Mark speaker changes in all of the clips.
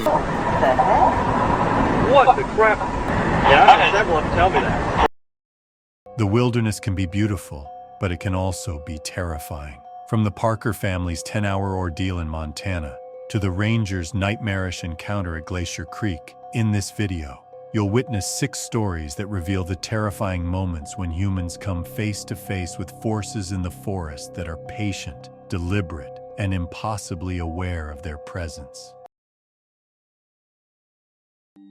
Speaker 1: The heck?
Speaker 2: What the crap? Yeah, I've had several of them tell me that.
Speaker 3: The wilderness can be beautiful, but it can also be terrifying. From the Parker family's 10-hour ordeal in Montana to the Rangers' nightmarish encounter at Glacier Creek, in this video, you'll witness 6 stories that reveal the terrifying moments when humans come face to face with forces in the forest that are patient, deliberate, and impossibly aware of their presence.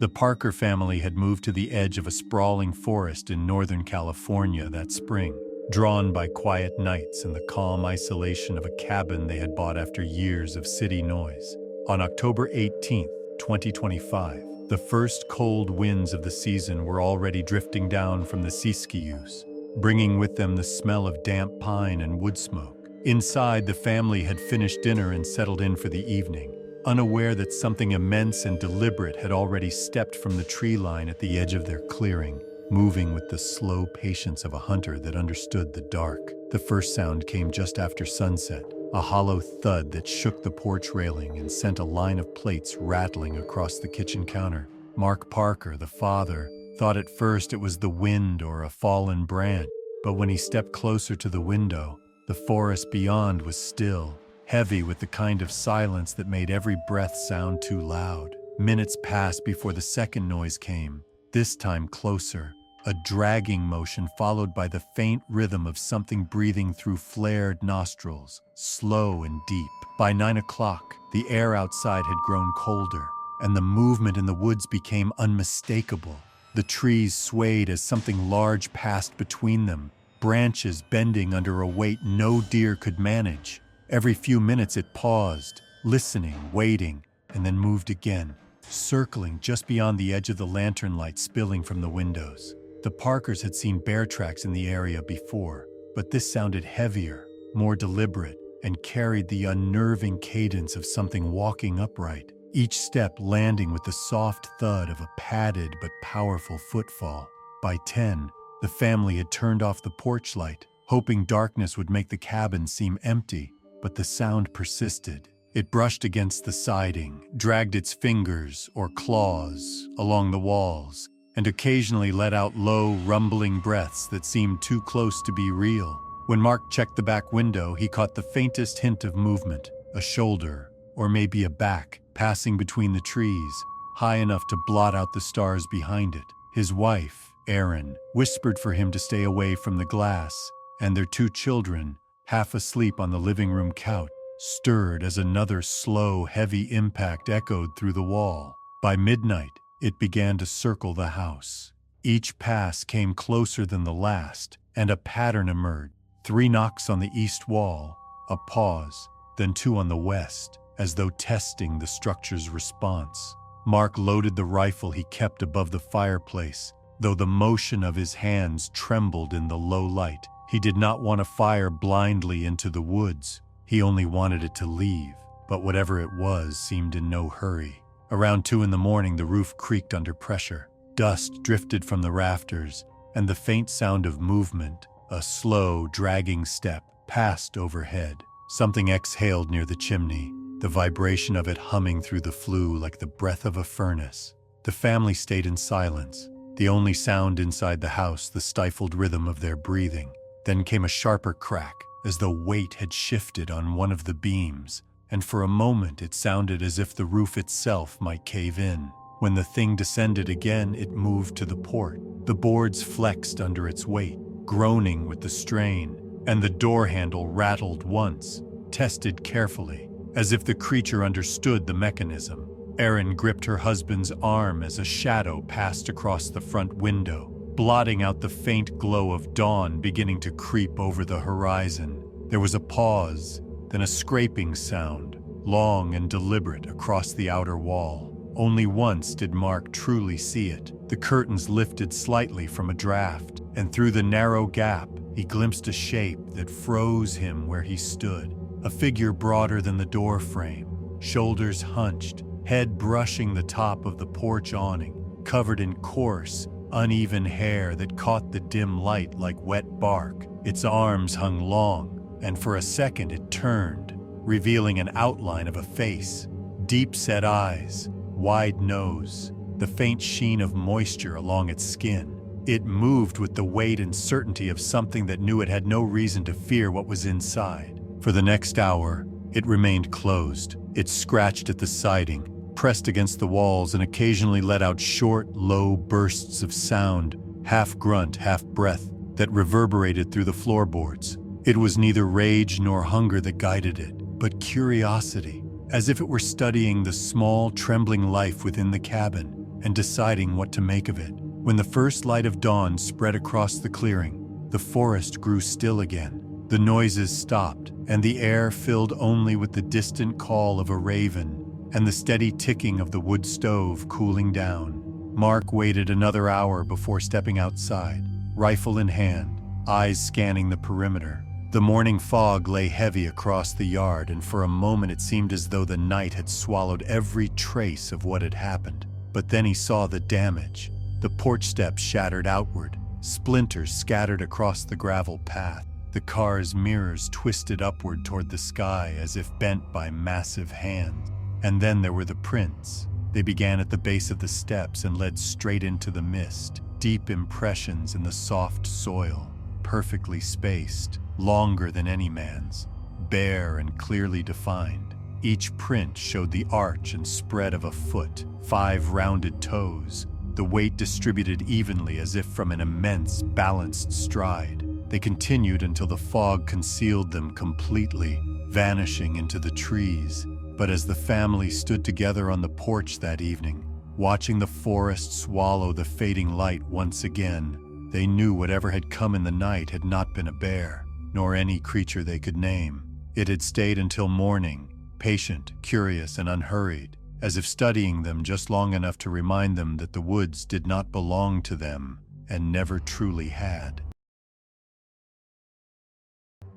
Speaker 3: The Parker family had moved to the edge of a sprawling forest in Northern California that spring, drawn by quiet nights and the calm isolation of a cabin they had bought after years of city noise. On October 18, 2025, the first cold winds of the season were already drifting down from the Siskiyous, bringing with them the smell of damp pine and wood smoke. Inside, the family had finished dinner and settled in for the evening, unaware that something immense and deliberate had already stepped from the tree line at the edge of their clearing, moving with the slow patience of a hunter that understood the dark. The first sound came just after sunset, a hollow thud that shook the porch railing and sent a line of plates rattling across the kitchen counter. Mark Parker, the father, thought at first it was the wind or a fallen branch, but when he stepped closer to the window, the forest beyond was still, heavy with the kind of silence that made every breath sound too loud. Minutes passed before the second noise came, this time closer, a dragging motion followed by the faint rhythm of something breathing through flared nostrils, slow and deep. By 9 o'clock, the air outside had grown colder, and the movement in the woods became unmistakable. The trees swayed as something large passed between them, branches bending under a weight no deer could manage. Every few minutes it paused, listening, waiting, and then moved again, circling just beyond the edge of the lantern light spilling from the windows. The Parkers had seen bear tracks in the area before, but this sounded heavier, more deliberate, and carried the unnerving cadence of something walking upright, each step landing with the soft thud of a padded but powerful footfall. By 10, the family had turned off the porch light, hoping darkness would make the cabin seem empty, but the sound persisted. It brushed against the siding, dragged its fingers or claws along the walls, and occasionally let out low, rumbling breaths that seemed too close to be real. When Mark checked the back window, he caught the faintest hint of movement, a shoulder, or maybe a back, passing between the trees, high enough to blot out the stars behind it. His wife, Erin, whispered for him to stay away from the glass, and their 2 children, half asleep on the living room couch, stirred as another slow, heavy impact echoed through the wall. By midnight, it began to circle the house. Each pass came closer than the last, and a pattern emerged. 3 knocks on the east wall, a pause, then 2 on the west, as though testing the structure's response. Mark loaded the rifle he kept above the fireplace, though the motion of his hands trembled in the low light. He did not want to fire blindly into the woods. He only wanted it to leave, but whatever it was seemed in no hurry. Around 2 in the morning, the roof creaked under pressure. Dust drifted from the rafters, and the faint sound of movement, a slow, dragging step, passed overhead. Something exhaled near the chimney, the vibration of it humming through the flue like the breath of a furnace. The family stayed in silence, the only sound inside the house the stifled rhythm of their breathing. Then came a sharper crack, as though weight had shifted on one of the beams, and for a moment it sounded as if the roof itself might cave in. When the thing descended again, it moved to the port. The boards flexed under its weight, groaning with the strain, and the door handle rattled once, tested carefully, as if the creature understood the mechanism. Erin gripped her husband's arm as a shadow passed across the front window, blotting out the faint glow of dawn beginning to creep over the horizon. There was a pause, then a scraping sound, long and deliberate across the outer wall. Only once did Mark truly see it. The curtains lifted slightly from a draft, and through the narrow gap, he glimpsed a shape that froze him where he stood. A figure broader than the door frame, shoulders hunched, head brushing the top of the porch awning, covered in coarse, uneven hair that caught the dim light like wet bark. Its arms hung long, and for a second it turned, revealing an outline of a face, deep-set eyes, wide nose, the faint sheen of moisture along its skin. It moved with the weight and certainty of something that knew it had no reason to fear what was inside. For the next hour, it remained closed. It scratched at the siding, pressed against the walls, and occasionally let out short, low bursts of sound, half grunt, half breath, that reverberated through the floorboards. It was neither rage nor hunger that guided it, but curiosity, as if it were studying the small, trembling life within the cabin and deciding what to make of it. When the first light of dawn spread across the clearing, the forest grew still again. The noises stopped, and the air filled only with the distant call of a raven and the steady ticking of the wood stove cooling down. Mark waited another hour before stepping outside, rifle in hand, eyes scanning the perimeter. The morning fog lay heavy across the yard, and for a moment it seemed as though the night had swallowed every trace of what had happened. But then he saw the damage. The porch steps shattered outward, splinters scattered across the gravel path. The car's mirrors twisted upward toward the sky as if bent by massive hands. And then there were the prints. They began at the base of the steps and led straight into the mist. Deep impressions in the soft soil, perfectly spaced, longer than any man's, bare and clearly defined. Each print showed the arch and spread of a foot, 5 rounded toes, the weight distributed evenly as if from an immense, balanced stride. They continued until the fog concealed them completely, vanishing into the trees. But as the family stood together on the porch that evening, watching the forest swallow the fading light once again, they knew whatever had come in the night had not been a bear, nor any creature they could name. It had stayed until morning, patient, curious, and unhurried, as if studying them just long enough to remind them that the woods did not belong to them and never truly had.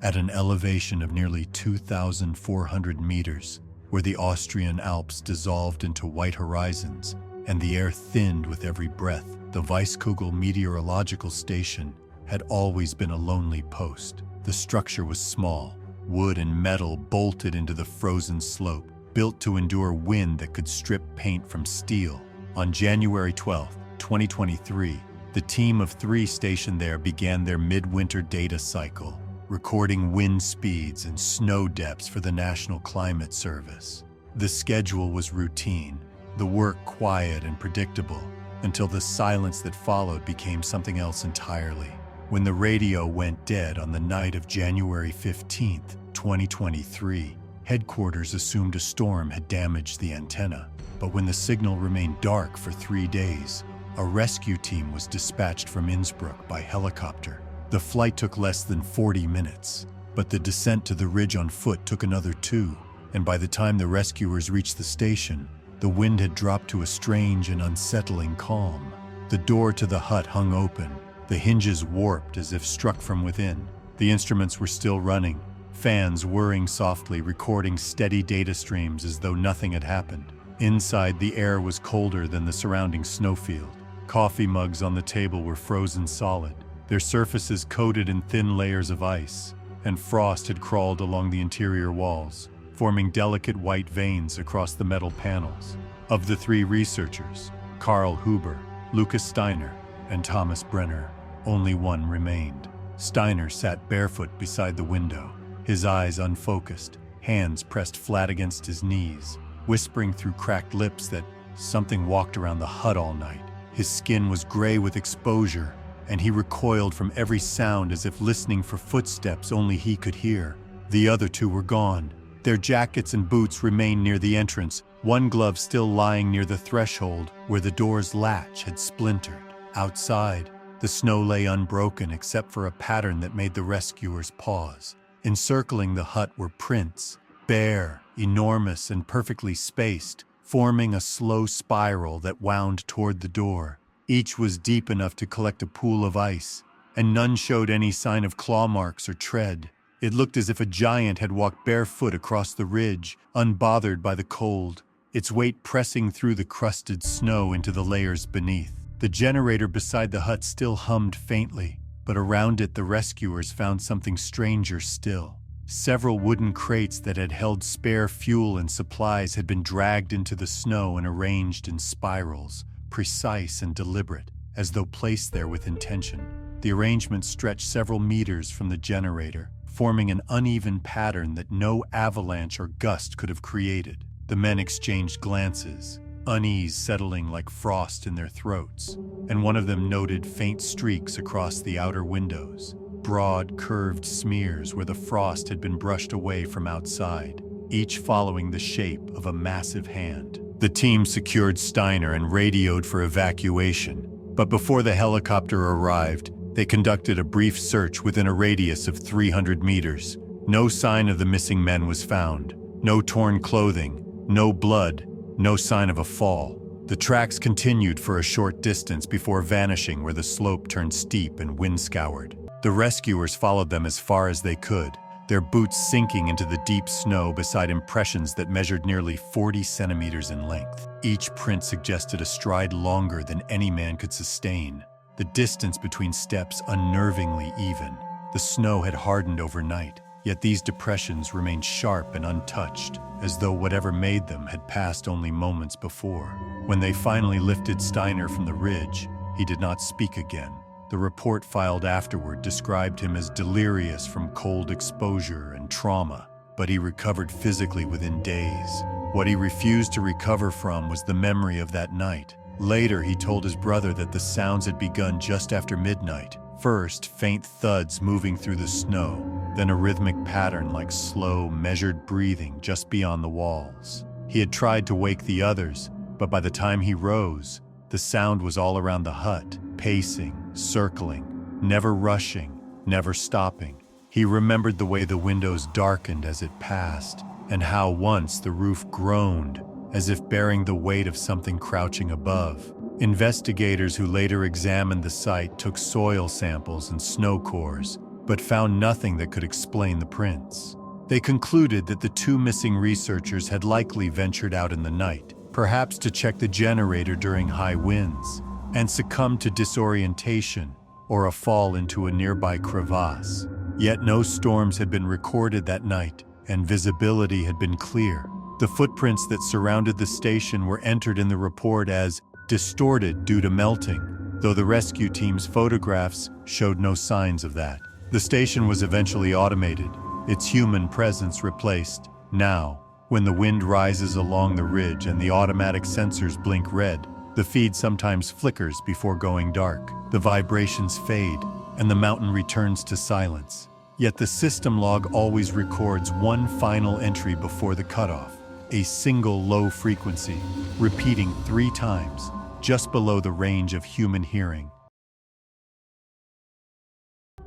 Speaker 3: At an elevation of nearly 2,400 meters, where the Austrian Alps dissolved into white horizons and the air thinned with every breath, the Weiskugel Meteorological Station had always been a lonely post. The structure was small, wood and metal bolted into the frozen slope, built to endure wind that could strip paint from steel. On January 12, 2023, the team of 3 stationed there began their midwinter data cycle, recording wind speeds and snow depths for the National Climate Service. The schedule was routine, the work quiet and predictable, until the silence that followed became something else entirely. When the radio went dead on the night of January 15, 2023, headquarters assumed a storm had damaged the antenna. But when the signal remained dark for 3 days, a rescue team was dispatched from Innsbruck by helicopter. The flight took less than 40 minutes, but the descent to the ridge on foot took another 2, and by the time the rescuers reached the station, the wind had dropped to a strange and unsettling calm. The door to the hut hung open, the hinges warped as if struck from within. The instruments were still running, fans whirring softly, recording steady data streams as though nothing had happened. Inside, the air was colder than the surrounding snowfield. Coffee mugs on the table were frozen solid, their surfaces coated in thin layers of ice, and frost had crawled along the interior walls, forming delicate white veins across the metal panels. Of the 3 researchers, Karl Huber, Lucas Steiner, and Thomas Brenner, only one remained. Steiner sat barefoot beside the window, his eyes unfocused, hands pressed flat against his knees, whispering through cracked lips that something walked around the hut all night. His skin was gray with exposure, and he recoiled from every sound as if listening for footsteps only he could hear. The other 2 were gone. Their jackets and boots remained near the entrance, one glove still lying near the threshold where the door's latch had splintered. Outside, the snow lay unbroken except for a pattern that made the rescuers pause. Encircling the hut were prints, bare, enormous, and perfectly spaced, forming a slow spiral that wound toward the door. Each was deep enough to collect a pool of ice, and none showed any sign of claw marks or tread. It looked as if a giant had walked barefoot across the ridge, unbothered by the cold, its weight pressing through the crusted snow into the layers beneath. The generator beside the hut still hummed faintly, but around it the rescuers found something stranger still. Several wooden crates that had held spare fuel and supplies had been dragged into the snow and arranged in spirals, precise and deliberate, as though placed there with intention. The arrangement stretched several meters from the generator, forming an uneven pattern that no avalanche or gust could have created. The men exchanged glances, unease settling like frost in their throats, and one of them noted faint streaks across the outer windows, broad, curved smears where the frost had been brushed away from outside, each following the shape of a massive hand. The team secured Steiner and radioed for evacuation, but before the helicopter arrived, they conducted a brief search within a radius of 300 meters. No sign of the missing men was found. No torn clothing, no blood, no sign of a fall. The tracks continued for a short distance before vanishing where the slope turned steep and wind-scoured. The rescuers followed them as far as they could, their boots sinking into the deep snow beside impressions that measured nearly 40 centimeters in length. Each print suggested a stride longer than any man could sustain. The distance between steps unnervingly even. The snow had hardened overnight, yet these depressions remained sharp and untouched, as though whatever made them had passed only moments before. When they finally lifted Steiner from the ridge, he did not speak again. The report filed afterward described him as delirious from cold exposure and trauma, but he recovered physically within days. What he refused to recover from was the memory of that night. Later, he told his brother that the sounds had begun just after midnight. First, faint thuds moving through the snow, then a rhythmic pattern like slow, measured breathing just beyond the walls. He had tried to wake the others, but by the time he rose, the sound was all around the hut, pacing, circling, never rushing, never stopping. He remembered the way the windows darkened as it passed, and how once the roof groaned, as if bearing the weight of something crouching above. Investigators who later examined the site took soil samples and snow cores, but found nothing that could explain the prints. They concluded that the two missing researchers had likely ventured out in the night, perhaps to check the generator during high winds, and succumbed to disorientation or a fall into a nearby crevasse. Yet no storms had been recorded that night, and visibility had been clear. The footprints that surrounded the station were entered in the report as distorted due to melting, though the rescue team's photographs showed no signs of that. The station was eventually automated, its human presence replaced. Now, when the wind rises along the ridge and the automatic sensors blink red, the feed sometimes flickers before going dark. The vibrations fade, and the mountain returns to silence. Yet the system log always records one final entry before the cutoff. A single low frequency, repeating 3 times, just below the range of human hearing.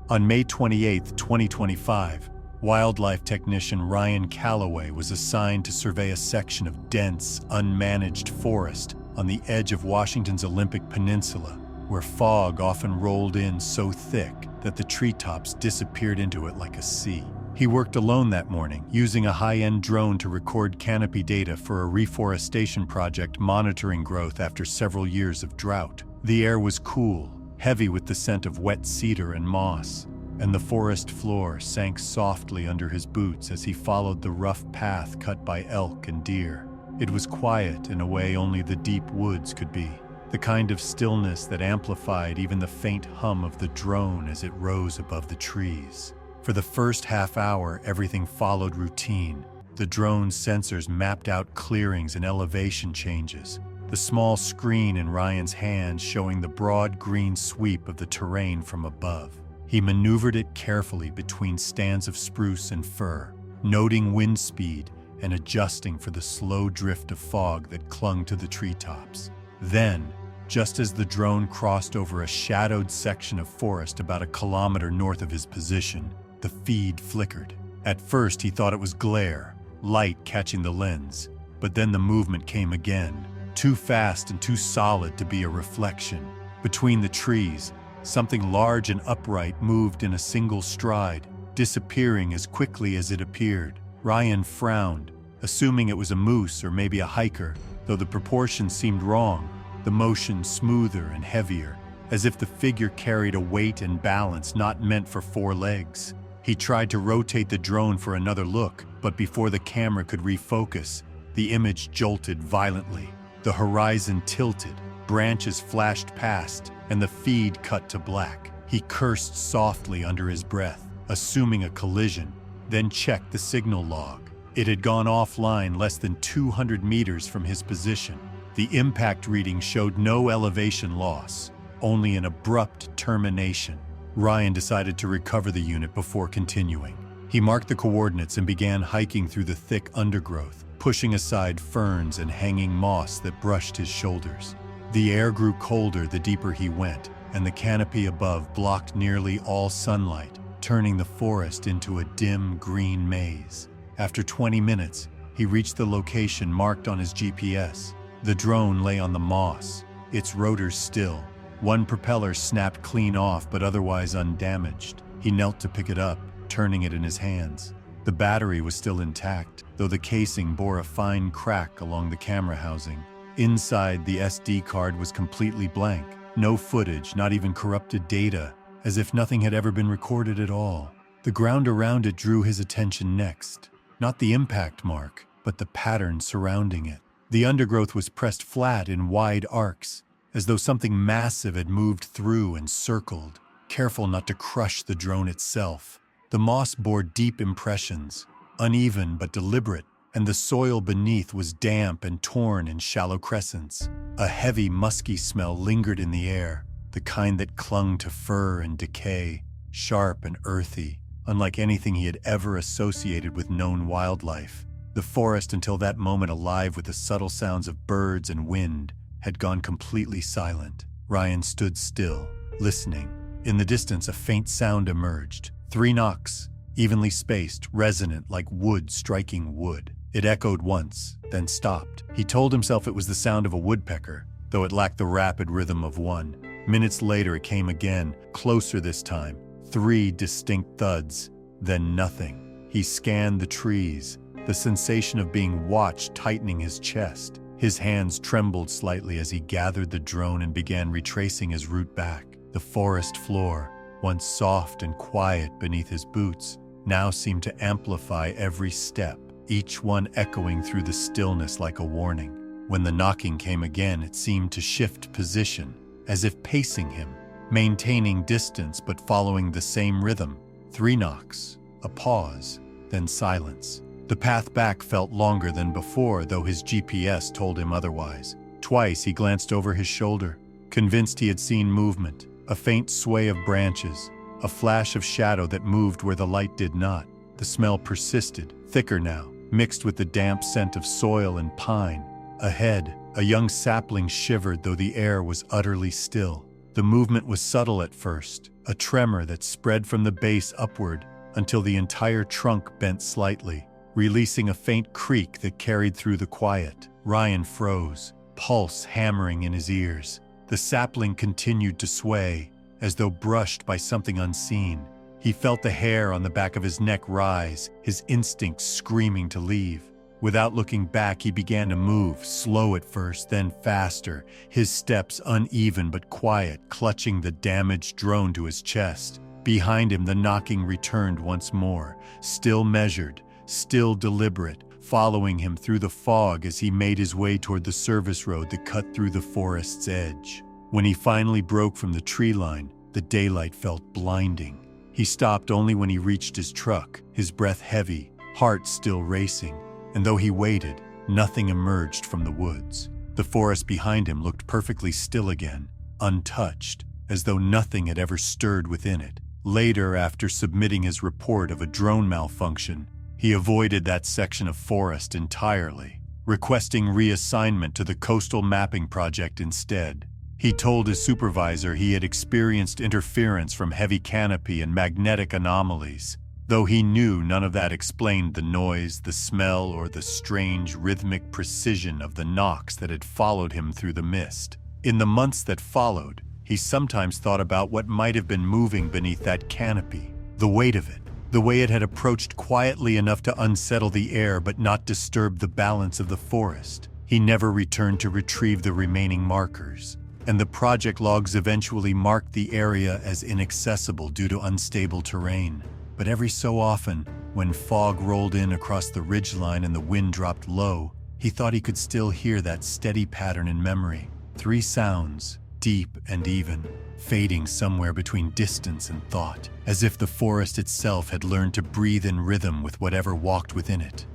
Speaker 3: On May 28, 2025, wildlife technician Ryan Calloway was assigned to survey a section of dense, unmanaged forest on the edge of Washington's Olympic Peninsula, where fog often rolled in so thick that the treetops disappeared into it like a sea. He worked alone that morning, using a high-end drone to record canopy data for a reforestation project monitoring growth after several years of drought. The air was cool, heavy with the scent of wet cedar and moss, and the forest floor sank softly under his boots as he followed the rough path cut by elk and deer. It was quiet in a way only the deep woods could be, the kind of stillness that amplified even the faint hum of the drone as it rose above the trees. For the first half hour, everything followed routine. The drone's sensors mapped out clearings and elevation changes, the small screen in Ryan's hand showing the broad green sweep of the terrain from above. He maneuvered it carefully between stands of spruce and fir, noting wind speed and adjusting for the slow drift of fog that clung to the treetops. Then, just as the drone crossed over a shadowed section of forest about a kilometer north of his position, the feed flickered. At first, he thought it was glare, light catching the lens, but then the movement came again, too fast and too solid to be a reflection. Between the trees, something large and upright moved in a single stride, disappearing as quickly as it appeared. Ryan frowned, assuming it was a moose or maybe a hiker, though the proportions seemed wrong, the motion smoother and heavier, as if the figure carried a weight and balance not meant for 4 legs. He tried to rotate the drone for another look, but before the camera could refocus, the image jolted violently. The horizon tilted, branches flashed past, and the feed cut to black. He cursed softly under his breath, assuming a collision, then checked the signal log. It had gone offline less than 200 meters from his position. The impact reading showed no elevation loss, only an abrupt termination. Ryan decided to recover the unit before continuing. He marked the coordinates and began hiking through the thick undergrowth, pushing aside ferns and hanging moss that brushed his shoulders. The air grew colder the deeper he went, and the canopy above blocked nearly all sunlight, turning the forest into a dim green maze. After 20 minutes, he reached the location marked on his GPS. The drone lay on the moss, its rotors still. One propeller snapped clean off but otherwise undamaged. He knelt to pick it up, turning it in his hands. The battery was still intact, though the casing bore a fine crack along the camera housing. Inside, the SD card was completely blank. No footage, not even corrupted data, as if nothing had ever been recorded at all. The ground around it drew his attention next. Not the impact mark, but the pattern surrounding it. The undergrowth was pressed flat in wide arcs, as though something massive had moved through and circled, careful not to crush the drone itself. The moss bore deep impressions, uneven but deliberate, and the soil beneath was damp and torn in shallow crescents. A heavy, musky smell lingered in the air, the kind that clung to fur and decay, sharp and earthy, unlike anything he had ever associated with known wildlife. The forest, until that moment alive with the subtle sounds of birds and wind, had gone completely silent. Ryan stood still, listening. In the distance, a faint sound emerged. 3 knocks, evenly spaced, resonant like wood striking wood. It echoed once, then stopped. He told himself it was the sound of a woodpecker, though it lacked the rapid rhythm of one. Minutes later, it came again, closer this time. 3 distinct thuds, then nothing. He scanned the trees, the sensation of being watched tightening his chest. His hands trembled slightly as he gathered the drone and began retracing his route back. The forest floor, once soft and quiet beneath his boots, now seemed to amplify every step, each one echoing through the stillness like a warning. When the knocking came again, it seemed to shift position, as if pacing him, maintaining distance but following the same rhythm. 3 knocks, a pause, then silence. The path back felt longer than before, though his GPS told him otherwise. Twice he glanced over his shoulder, convinced he had seen movement, a faint sway of branches, a flash of shadow that moved where the light did not. The smell persisted, thicker now, mixed with the damp scent of soil and pine. Ahead, a young sapling shivered, though the air was utterly still. The movement was subtle at first, a tremor that spread from the base upward until the entire trunk bent slightly, releasing a faint creak that carried through the quiet. Ryan froze, pulse hammering in his ears. The sapling continued to sway, as though brushed by something unseen. He felt the hair on the back of his neck rise, his instincts screaming to leave. Without looking back, he began to move, slow at first, then faster, his steps uneven but quiet, clutching the damaged drone to his chest. Behind him, the knocking returned once more, still measured, still deliberate, following him through the fog as he made his way toward the service road that cut through the forest's edge. When he finally broke from the tree line, the daylight felt blinding. He stopped only when he reached his truck, his breath heavy, heart still racing, and though he waited, nothing emerged from the woods. The forest behind him looked perfectly still again, untouched, as though nothing had ever stirred within it. Later, after submitting his report of a drone malfunction, he avoided that section of forest entirely, requesting reassignment to the coastal mapping project instead. He told his supervisor he had experienced interference from heavy canopy and magnetic anomalies, though he knew none of that explained the noise, the smell, or the strange rhythmic precision of the knocks that had followed him through the mist. In the months that followed, he sometimes thought about what might have been moving beneath that canopy, the weight of it, the way it had approached quietly enough to unsettle the air but not disturb the balance of the forest. He never returned to retrieve the remaining markers, and the project logs eventually marked the area as inaccessible due to unstable terrain. But every so often, when fog rolled in across the ridgeline and the wind dropped low, he thought he could still hear that steady pattern in memory. 3 sounds, deep and even, fading somewhere between distance and thought, as if the forest itself had learned to breathe in rhythm with whatever walked within it.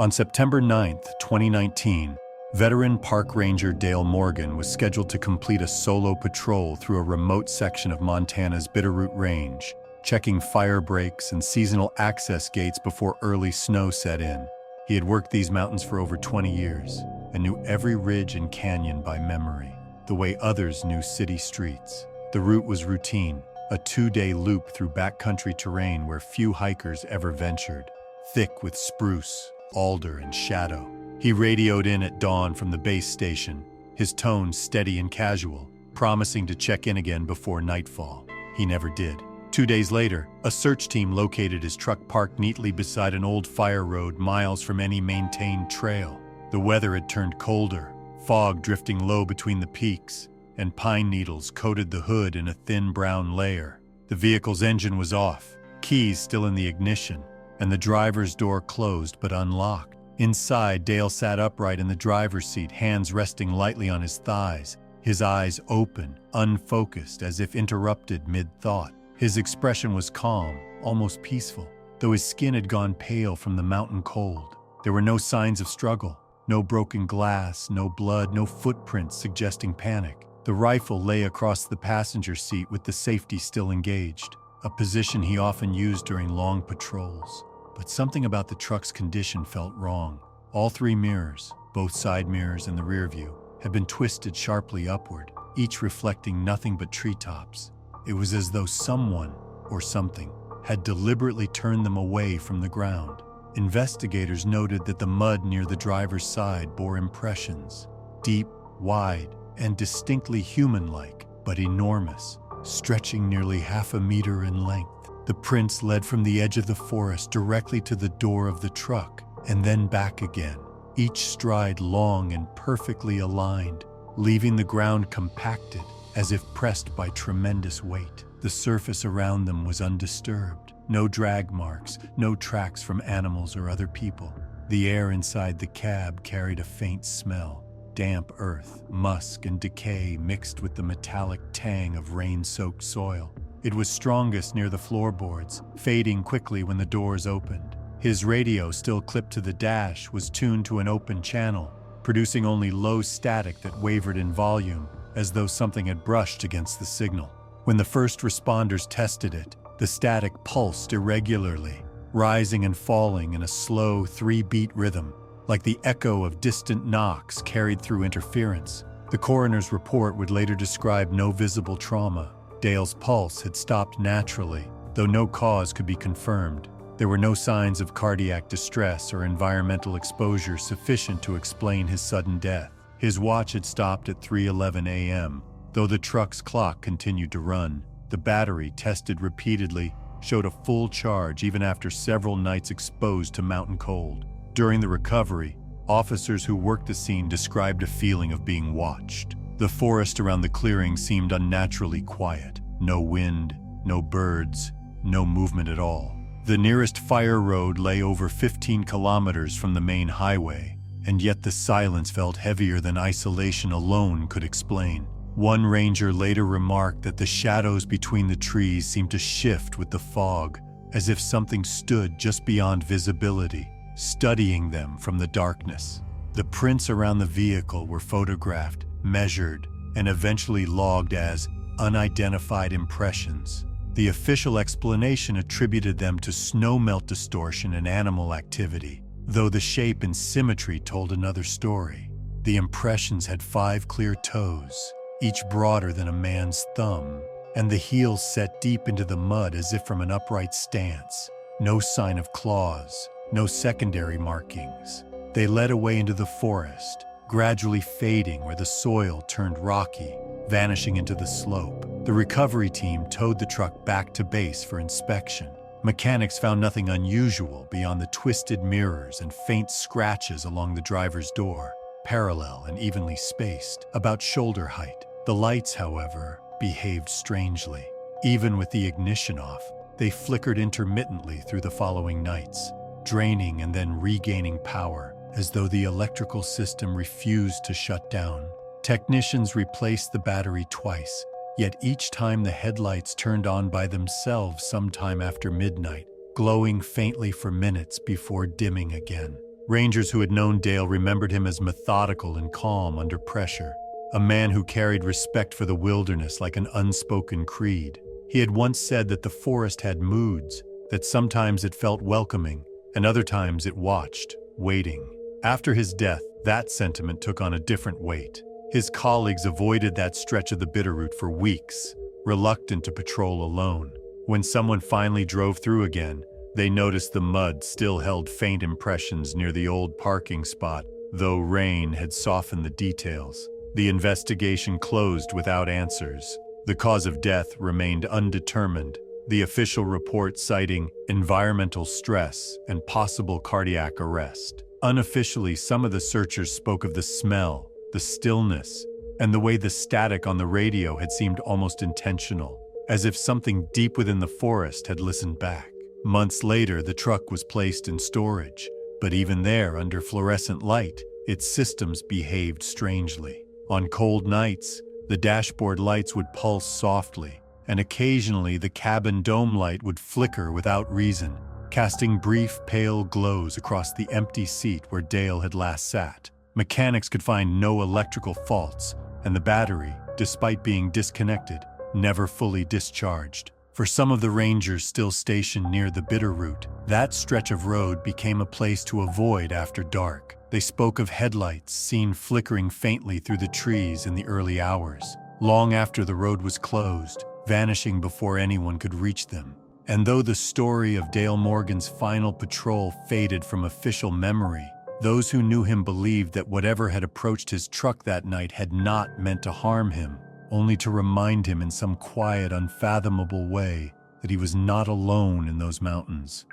Speaker 3: On September 9, 2019, veteran park ranger Dale Morgan was scheduled to complete a solo patrol through a remote section of Montana's Bitterroot Range, checking fire breaks and seasonal access gates before early snow set in. He had worked these mountains for over 20 years and knew every ridge and canyon by memory, the way others knew city streets. The route was routine, a 2-day loop through backcountry terrain where few hikers ever ventured, thick with spruce, alder, and shadow. He radioed in at dawn from the base station, his tone steady and casual, promising to check in again before nightfall. He never did. 2 days later, a search team located his truck parked neatly beside an old fire road miles from any maintained trail. The weather had turned colder, fog drifting low between the peaks, and pine needles coated the hood in a thin brown layer. The vehicle's engine was off, keys still in the ignition, and the driver's door closed but unlocked. Inside, Dale sat upright in the driver's seat, hands resting lightly on his thighs, his eyes open, unfocused, as if interrupted mid-thought. His expression was calm, almost peaceful, though his skin had gone pale from the mountain cold. There were no signs of struggle, no broken glass, no blood, no footprints suggesting panic. The rifle lay across the passenger seat with the safety still engaged, a position he often used during long patrols. But something about the truck's condition felt wrong. All 3 mirrors, both side mirrors and the rear view, had been twisted sharply upward, each reflecting nothing but treetops. It was as though someone, or something, had deliberately turned them away from the ground. Investigators noted that the mud near the driver's side bore impressions, deep, wide, and distinctly human-like, but enormous, stretching nearly half a meter in length. The prints led from the edge of the forest directly to the door of the truck, and then back again, each stride long and perfectly aligned, leaving the ground compacted, as if pressed by tremendous weight. The surface around them was undisturbed. No drag marks, no tracks from animals or other people. The air inside the cab carried a faint smell, damp earth, musk, and decay mixed with the metallic tang of rain-soaked soil. It was strongest near the floorboards, fading quickly when the doors opened. His radio, still clipped to the dash, was tuned to an open channel, producing only low static that wavered in volume, as though something had brushed against the signal. When the first responders tested it, the static pulsed irregularly, rising and falling in a slow 3-beat rhythm, like the echo of distant knocks carried through interference. The coroner's report would later describe no visible trauma. Dale's pulse had stopped naturally, though no cause could be confirmed. There were no signs of cardiac distress or environmental exposure sufficient to explain his sudden death. His watch had stopped at 3:11 a.m., though the truck's clock continued to run. The battery, tested repeatedly, showed a full charge even after several nights exposed to mountain cold. During the recovery, officers who worked the scene described a feeling of being watched. The forest around the clearing seemed unnaturally quiet. No wind, no birds, no movement at all. The nearest fire road lay over 15 kilometers from the main highway, and yet the silence felt heavier than isolation alone could explain. One ranger later remarked that the shadows between the trees seemed to shift with the fog, as if something stood just beyond visibility, studying them from the darkness. The prints around the vehicle were photographed, measured, and eventually logged as unidentified impressions. The official explanation attributed them to snowmelt distortion and animal activity, though the shape and symmetry told another story. The impressions had 5 clear toes, each broader than a man's thumb, and the heels set deep into the mud as if from an upright stance. No sign of claws, no secondary markings. They led away into the forest, gradually fading where the soil turned rocky, vanishing into the slope. The recovery team towed the truck back to base for inspection. Mechanics found nothing unusual beyond the twisted mirrors and faint scratches along the driver's door, parallel and evenly spaced, about shoulder height. The lights, however, behaved strangely. Even with the ignition off, they flickered intermittently through the following nights, draining and then regaining power, as though the electrical system refused to shut down. Technicians replaced the battery twice, yet each time the headlights turned on by themselves sometime after midnight, glowing faintly for minutes before dimming again. Rangers who had known Dale remembered him as methodical and calm under pressure, a man who carried respect for the wilderness like an unspoken creed. He had once said that the forest had moods, that sometimes it felt welcoming, and other times it watched, waiting. After his death, that sentiment took on a different weight. His colleagues avoided that stretch of the Bitterroot for weeks, reluctant to patrol alone. When someone finally drove through again, they noticed the mud still held faint impressions near the old parking spot, though rain had softened the details. The investigation closed without answers. The cause of death remained undetermined, the official report citing environmental stress and possible cardiac arrest. Unofficially, some of the searchers spoke of the smell, the stillness, and the way the static on the radio had seemed almost intentional, as if something deep within the forest had listened back. Months later, the truck was placed in storage, but even there, under fluorescent light, its systems behaved strangely. On cold nights, the dashboard lights would pulse softly, and occasionally the cabin dome light would flicker without reason, casting brief, pale glows across the empty seat where Dale had last sat. Mechanics could find no electrical faults, and the battery, despite being disconnected, never fully discharged. For some of the rangers still stationed near the Bitterroot, that stretch of road became a place to avoid after dark. They spoke of headlights seen flickering faintly through the trees in the early hours, long after the road was closed, vanishing before anyone could reach them. And though the story of Dale Morgan's final patrol faded from official memory, those who knew him believed that whatever had approached his truck that night had not meant to harm him, only to remind him in some quiet, unfathomable way that he was not alone in those mountains.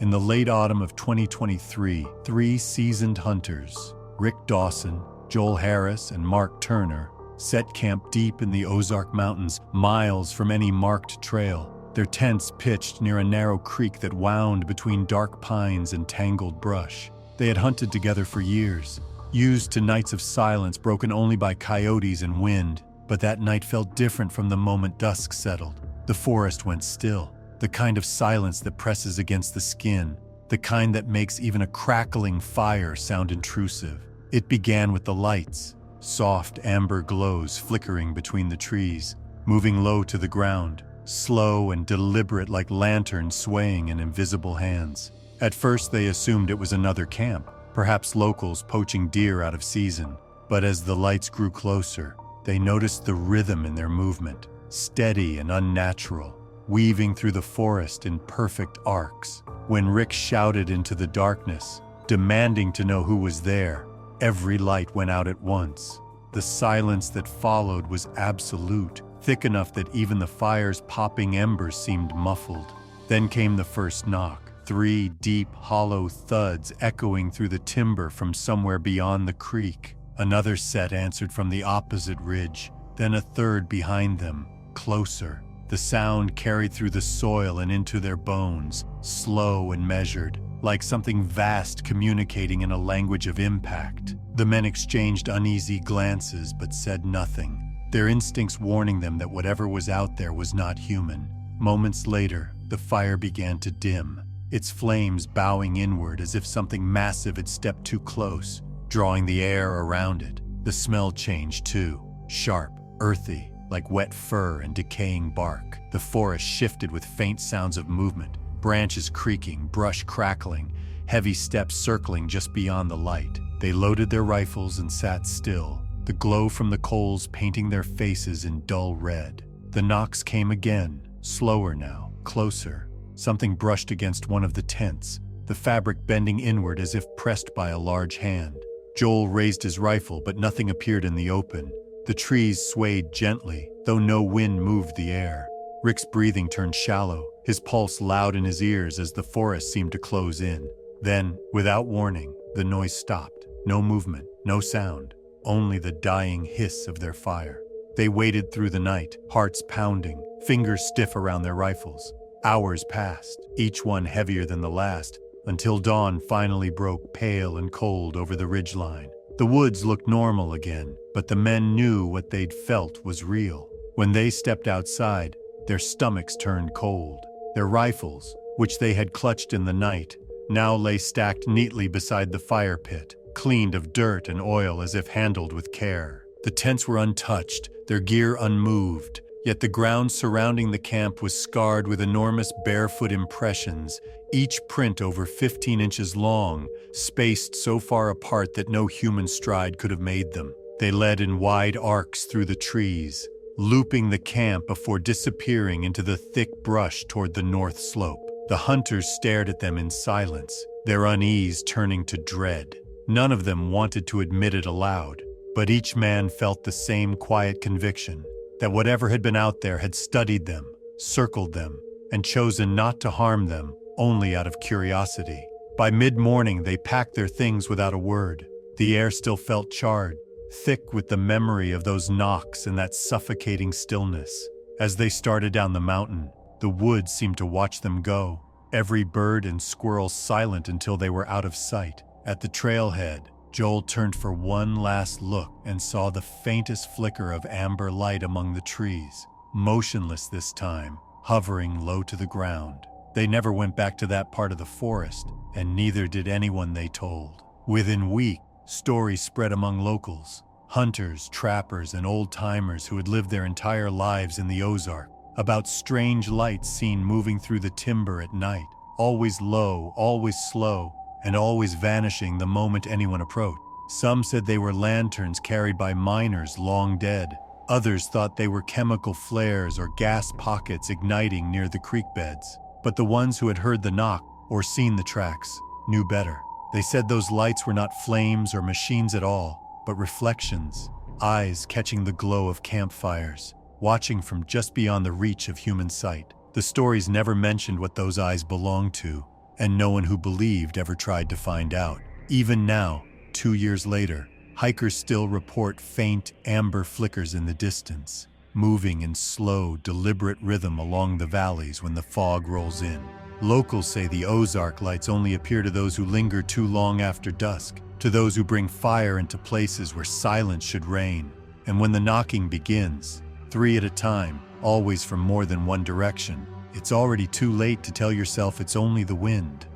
Speaker 3: In the late autumn of 2023, 3 seasoned hunters, Rick Dawson, Joel Harris, and Mark Turner, set camp deep in the Ozark Mountains, miles from any marked trail. Their tents pitched near a narrow creek that wound between dark pines and tangled brush. They had hunted together for years, used to nights of silence broken only by coyotes and wind, but that night felt different from the moment dusk settled. The forest went still, the kind of silence that presses against the skin, the kind that makes even a crackling fire sound intrusive. It began with the lights, soft amber glows flickering between the trees, moving low to the ground, slow and deliberate like lanterns swaying in invisible hands. At first they assumed it was another camp, perhaps locals poaching deer out of season. But as the lights grew closer, they noticed the rhythm in their movement, steady and unnatural, weaving through the forest in perfect arcs. When Rick shouted into the darkness, demanding to know who was there, every light went out at once. The silence that followed was absolute, thick enough that even the fire's popping embers seemed muffled. Then came the first knock. 3 deep, hollow thuds echoing through the timber from somewhere beyond the creek. Another set answered from the opposite ridge, then a third behind them, closer. The sound carried through the soil and into their bones, slow and measured, like something vast communicating in a language of impact. The men exchanged uneasy glances but said nothing, their instincts warning them that whatever was out there was not human. Moments later, the fire began to dim, its flames bowing inward as if something massive had stepped too close, drawing the air around it. The smell changed too, sharp, earthy, like wet fur and decaying bark. The forest shifted with faint sounds of movement, branches creaking, brush crackling, heavy steps circling just beyond the light. They loaded their rifles and sat still, the glow from the coals painting their faces in dull red. The knocks came again, slower now, closer. Something brushed against one of the tents, the fabric bending inward as if pressed by a large hand. Joel raised his rifle, but nothing appeared in the open. The trees swayed gently, though no wind moved the air. Rick's breathing turned shallow, his pulse loud in his ears as the forest seemed to close in. Then, without warning, the noise stopped. No movement, no sound, only the dying hiss of their fire. They waited through the night, hearts pounding, fingers stiff around their rifles. Hours passed, each one heavier than the last, until dawn finally broke pale and cold over the ridgeline. The woods looked normal again, but the men knew what they'd felt was real. When they stepped outside, their stomachs turned cold. Their rifles, which they had clutched in the night, now lay stacked neatly beside the fire pit, cleaned of dirt and oil as if handled with care. The tents were untouched, their gear unmoved, yet the ground surrounding the camp was scarred with enormous barefoot impressions, each print over 15 inches long, spaced so far apart that no human stride could have made them. They led in wide arcs through the trees, looping the camp before disappearing into the thick brush toward the north slope. The hunters stared at them in silence, their unease turning to dread. None of them wanted to admit it aloud, but each man felt the same quiet conviction that whatever had been out there had studied them, circled them, and chosen not to harm them, only out of curiosity. By mid-morning, they packed their things without a word. The air still felt charred, thick with the memory of those knocks and that suffocating stillness. As they started down the mountain, the woods seemed to watch them go, every bird and squirrel silent until they were out of sight. At the trailhead, Joel turned for one last look and saw the faintest flicker of amber light among the trees, motionless this time, hovering low to the ground. They never went back to that part of the forest, and neither did anyone they told. Within weeks, stories spread among locals, hunters, trappers, and old-timers who had lived their entire lives in the Ozark, about strange lights seen moving through the timber at night, always low, always slow, and always vanishing the moment anyone approached. Some said they were lanterns carried by miners long dead. Others thought they were chemical flares or gas pockets igniting near the creek beds. But the ones who had heard the knock or seen the tracks knew better. They said those lights were not flames or machines at all, but reflections, eyes catching the glow of campfires, watching from just beyond the reach of human sight. The stories never mentioned what those eyes belonged to, and no one who believed ever tried to find out. Even now, 2 years later, hikers still report faint amber flickers in the distance, moving in slow, deliberate rhythm along the valleys when the fog rolls in. Locals say the Ozark lights only appear to those who linger too long after dusk, to those who bring fire into places where silence should reign. And when the knocking begins, 3 at a time, always from more than one direction, it's already too late to tell yourself it's only the wind.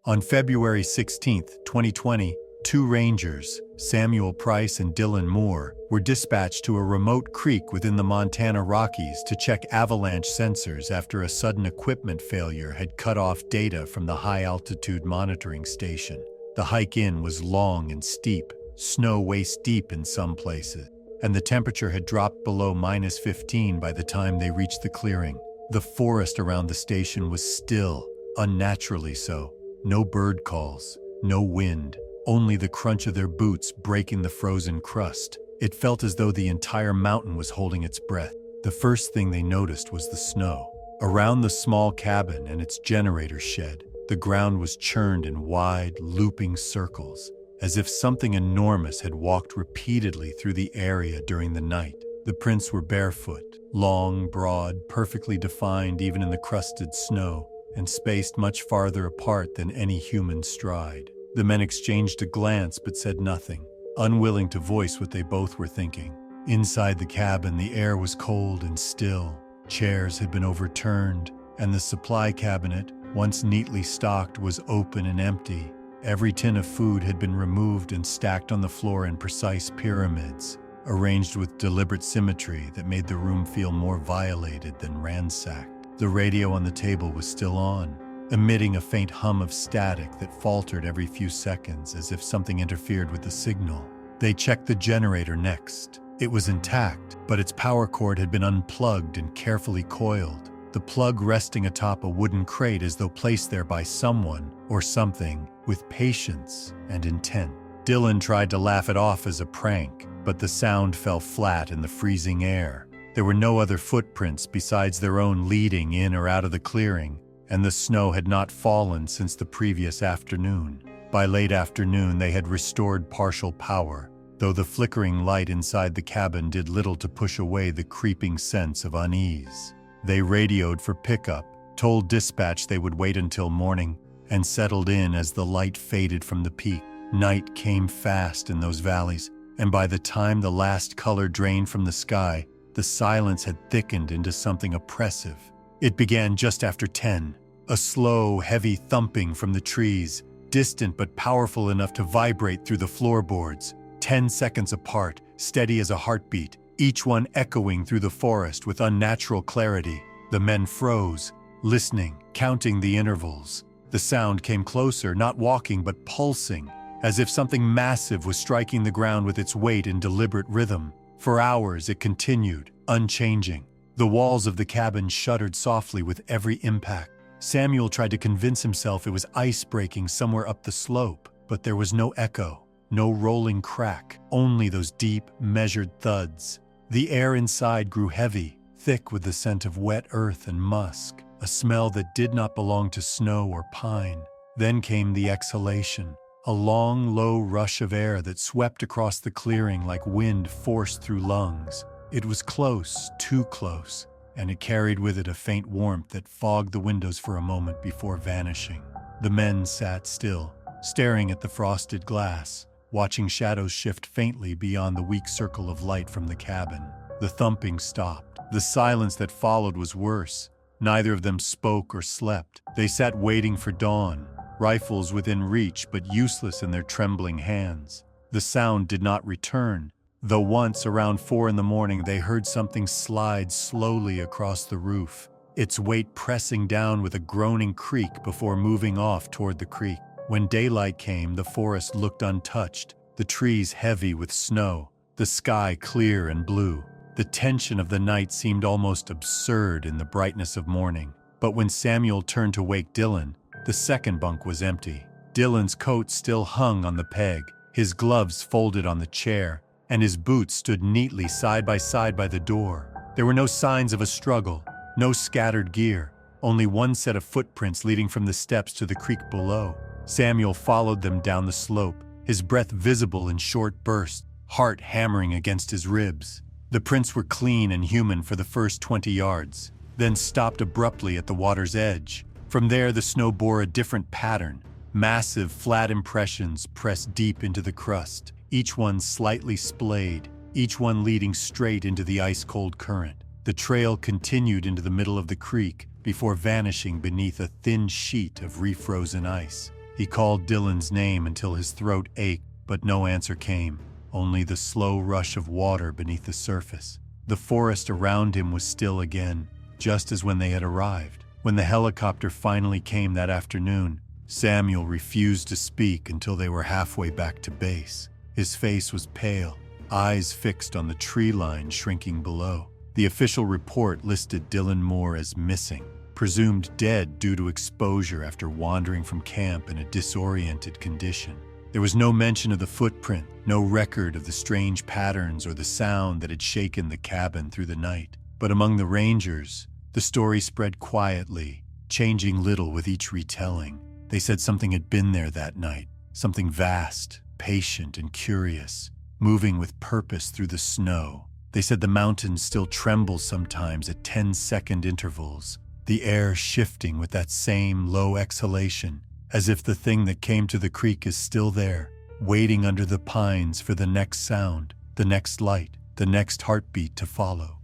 Speaker 3: On February 16, 2020, 2 rangers, Samuel Price and Dylan Moore, were dispatched to a remote creek within the Montana Rockies to check avalanche sensors after a sudden equipment failure had cut off data from the high-altitude monitoring station. The hike in was long and steep, snow waist-deep in some places, and the temperature had dropped below -15 by the time they reached the clearing. The forest around the station was still, unnaturally so. No bird calls, no wind, only the crunch of their boots breaking the frozen crust. It felt as though the entire mountain was holding its breath. The first thing they noticed was the snow. Around the small cabin and its generator shed, the ground was churned in wide, looping circles, as if something enormous had walked repeatedly through the area during the night. The prints were barefoot, long, broad, perfectly defined even in the crusted snow, and spaced much farther apart than any human stride. The men exchanged a glance but said nothing, unwilling to voice what they both were thinking. Inside the cabin, the air was cold and still. Chairs had been overturned, and the supply cabinet, once neatly stocked, was open and empty. Every tin of food had been removed and stacked on the floor in precise pyramids, arranged with deliberate symmetry that made the room feel more violated than ransacked. The radio on the table was still on, emitting a faint hum of static that faltered every few seconds as if something interfered with the signal. They checked the generator next. It was intact, but its power cord had been unplugged and carefully coiled, the plug resting atop a wooden crate as though placed there by someone or something with patience and intent. Dylan tried to laugh it off as a prank, but the sound fell flat in the freezing air. There were no other footprints besides their own leading in or out of the clearing, and the snow had not fallen since the previous afternoon. By late afternoon, they had restored partial power, though the flickering light inside the cabin did little to push away the creeping sense of unease. They radioed for pickup, told dispatch they would wait until morning, and settled in as the light faded from the peak. Night came fast in those valleys, and by the time the last color drained from the sky, the silence had thickened into something oppressive. It began just after 10, a slow, heavy thumping from the trees, distant but powerful enough to vibrate through the floorboards, 10 seconds apart, steady as a heartbeat, each one echoing through the forest with unnatural clarity. The men froze, listening, counting the intervals. The sound came closer, not walking but pulsing, as if something massive was striking the ground with its weight in deliberate rhythm. For hours it continued, unchanging. The walls of the cabin shuddered softly with every impact. Samuel tried to convince himself it was ice breaking somewhere up the slope, but there was no echo, no rolling crack, only those deep, measured thuds. The air inside grew heavy, thick with the scent of wet earth and musk, a smell that did not belong to snow or pine. Then came the exhalation, a long, low rush of air that swept across the clearing like wind forced through lungs. It was close, too close, and it carried with it a faint warmth that fogged the windows for a moment before vanishing. The men sat still, staring at the frosted glass, watching shadows shift faintly beyond the weak circle of light from the cabin. The thumping stopped. The silence that followed was worse. Neither of them spoke or slept. They sat waiting for dawn, rifles within reach but useless in their trembling hands. The sound did not return, though once around 4 in the morning they heard something slide slowly across the roof, its weight pressing down with a groaning creak before moving off toward the creek. When daylight came, the forest looked untouched, the trees heavy with snow, the sky clear and blue. The tension of the night seemed almost absurd in the brightness of morning. But when Samuel turned to wake Dylan, the second bunk was empty. Dylan's coat still hung on the peg, his gloves folded on the chair, and his boots stood neatly side by the door. There were no signs of a struggle, no scattered gear, only one set of footprints leading from the steps to the creek below. Samuel followed them down the slope, his breath visible in short bursts, heart hammering against his ribs. The prints were clean and human for the first 20 yards, then stopped abruptly at the water's edge. From there, the snow bore a different pattern, massive, flat impressions pressed deep into the crust, each one slightly splayed, each one leading straight into the ice-cold current. The trail continued into the middle of the creek before vanishing beneath a thin sheet of refrozen ice. He called Dylan's name until his throat ached, but no answer came. Only the slow rush of water beneath the surface. The forest around him was still again, just as when they had arrived. When the helicopter finally came that afternoon, Samuel refused to speak until they were halfway back to base. His face was pale, eyes fixed on the tree line shrinking below. The official report listed Dylan Moore as missing, presumed dead due to exposure after wandering from camp in a disoriented condition. There was no mention of the footprint, no record of the strange patterns or the sound that had shaken the cabin through the night. But among the rangers, the story spread quietly, changing little with each retelling. They said something had been there that night, something vast, patient and curious, moving with purpose through the snow. They said the mountains still tremble sometimes at 10-second intervals, the air shifting with that same low exhalation, as if the thing that came to the creek is still there, waiting under the pines for the next sound, the next light, the next heartbeat to follow.